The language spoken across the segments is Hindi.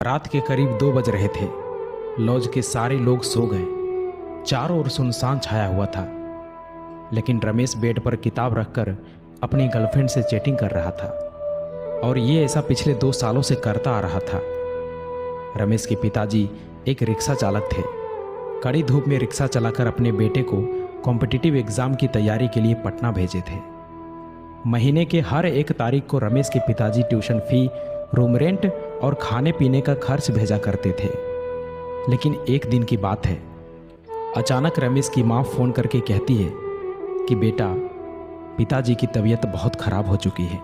रात के करीब 2 बज रहे थे। लॉज के सारे लोग सो गए। चारों ओर सुनसान छाया हुआ था, लेकिन रमेश बेड पर किताब रखकर अपनी गर्लफ्रेंड से चैटिंग कर रहा था, और ये ऐसा पिछले 2 सालों से करता आ रहा था। रमेश के पिताजी एक रिक्शा चालक थे। कड़ी धूप में रिक्शा चलाकर अपने बेटे को कॉम्पिटिटिव एग्ज़ाम की तैयारी के लिए पटना भेजे थे। महीने के हर एक तारीख को रमेश के पिताजी ट्यूशन फी, रूम रेंट और खाने पीने का खर्च भेजा करते थे। लेकिन एक दिन की बात है, अचानक रमेश की माँ फ़ोन करके कहती है कि बेटा, पिताजी की तबीयत बहुत ख़राब हो चुकी है,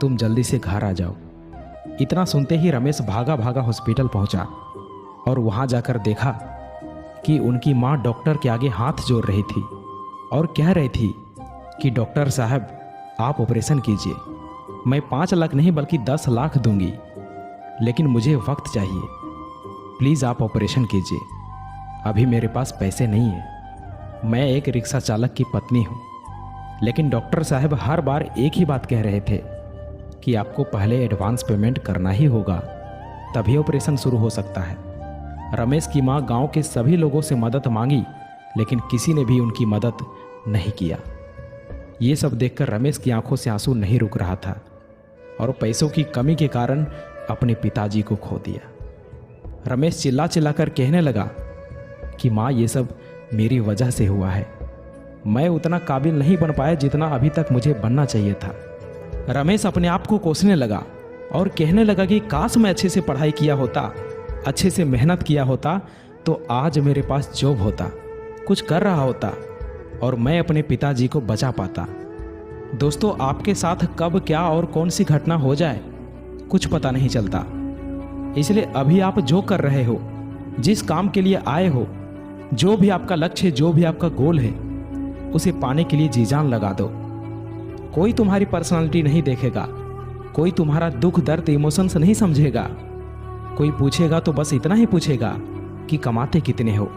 तुम जल्दी से घर आ जाओ। इतना सुनते ही रमेश भागा भागा हॉस्पिटल पहुंचा और वहां जाकर देखा कि उनकी माँ डॉक्टर के आगे हाथ जोड़ रही थी और कह रही थी कि डॉक्टर साहब, आप ऑपरेशन कीजिए, मैं 5 लाख नहीं बल्कि 10 लाख दूंगी, लेकिन मुझे वक्त चाहिए, प्लीज़ आप ऑपरेशन कीजिए, अभी मेरे पास पैसे नहीं है, मैं एक रिक्शा चालक की पत्नी हूँ। लेकिन डॉक्टर साहब हर बार एक ही बात कह रहे थे कि आपको पहले एडवांस पेमेंट करना ही होगा, तभी ऑपरेशन शुरू हो सकता है। रमेश की माँ गांव के सभी लोगों से मदद मांगी, लेकिन किसी ने भी उनकी मदद नहीं किया। ये सब देखकर रमेश की आंखों से आंसू नहीं रुक रहा था और पैसों की कमी के कारण अपने पिताजी को खो दिया। रमेश चिल्ला चिल्लाकर कहने लगा कि माँ, ये सब मेरी वजह से हुआ है, मैं उतना काबिल नहीं बन पाया जितना अभी तक मुझे बनना चाहिए था। रमेश अपने आप को कोसने लगा और कहने लगा कि काश मैं अच्छे से पढ़ाई किया होता, अच्छे से मेहनत किया होता, तो आज मेरे पास जॉब होता, कुछ कर रहा होता और मैं अपने पिताजी को बचा पाता। दोस्तों, आपके साथ कब क्या और कौन सी घटना हो जाए कुछ पता नहीं चलता, इसलिए अभी आप जो कर रहे हो, जिस काम के लिए आए हो, जो भी आपका लक्ष्य है, जो भी आपका गोल है, उसे पाने के लिए जी जान लगा दो। कोई तुम्हारी पर्सनालिटी नहीं देखेगा, कोई तुम्हारा दुख दर्द इमोशंस नहीं समझेगा। कोई पूछेगा तो बस इतना ही पूछेगा कि कमाते कितने हो।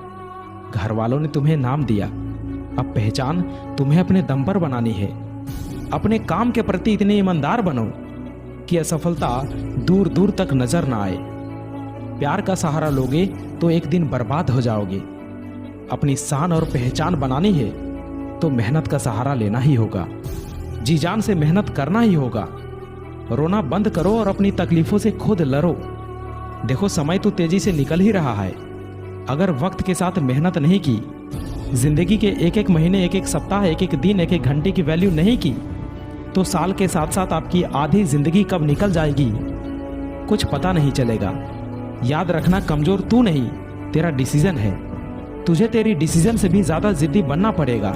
घर वालों ने तुम्हें नाम दिया, अब पहचान तुम्हें अपने दम पर बनानी है। अपने काम के प्रति इतने ईमानदार बनो कि असफलता दूर दूर तक नजर ना आए। प्यार का सहारा लोगे तो एक दिन बर्बाद हो जाओगे। अपनी शान और पहचान बनानी है तो मेहनत का सहारा लेना ही होगा, जी जान से मेहनत करना ही होगा। रोना बंद करो और अपनी तकलीफों से खुद लड़ो। देखो, समय तो तेजी से निकल ही रहा है। अगर वक्त के साथ मेहनत नहीं की, जिंदगी के एक एक महीने, एक एक सप्ताह, एक एक दिन, एक एक घंटे की वैल्यू नहीं की, तो साल के साथ साथ आपकी आधी जिंदगी कब निकल जाएगी कुछ पता नहीं चलेगा। याद रखना, कमजोर तू नहीं, तेरा डिसीजन है। तुझे तेरी डिसीजन से भी ज्यादा जिद्दी बनना पड़ेगा।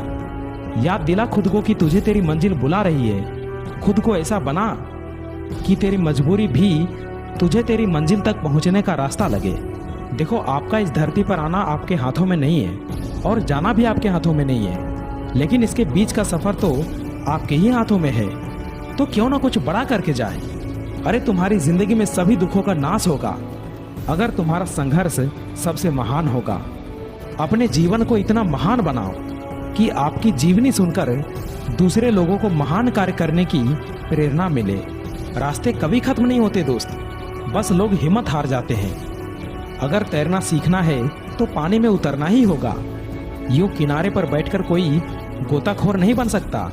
याद दिला खुद को कि तुझे तेरी मंजिल बुला रही है। खुद को ऐसा बना कि तेरी मजबूरी भी तुझे तेरी मंजिल तक पहुंचने का रास्ता लगे। देखो, आपका इस धरती पर आना आपके हाथों में नहीं है और जाना भी आपके हाथों में नहीं है, लेकिन इसके बीच का सफर तो आपके ही हाथों में है। तो क्यों ना कुछ बड़ा करके जाए। अरे, तुम्हारी जिंदगी में सभी दुखों का नाश होगा अगर तुम्हारा संघर्ष सबसे महान होगा। अपने जीवन को इतना महान बनाओ कि आपकी जीवनी सुनकर दूसरे लोगों को महान कार्य करने की प्रेरणा मिले। रास्ते कभी खत्म नहीं होते दोस्त, बस लोग हिम्मत हार जाते हैं। अगर तैरना सीखना है तो पानी में उतरना ही होगा। यूं किनारे पर बैठकर कोई गोताखोर नहीं बन सकता।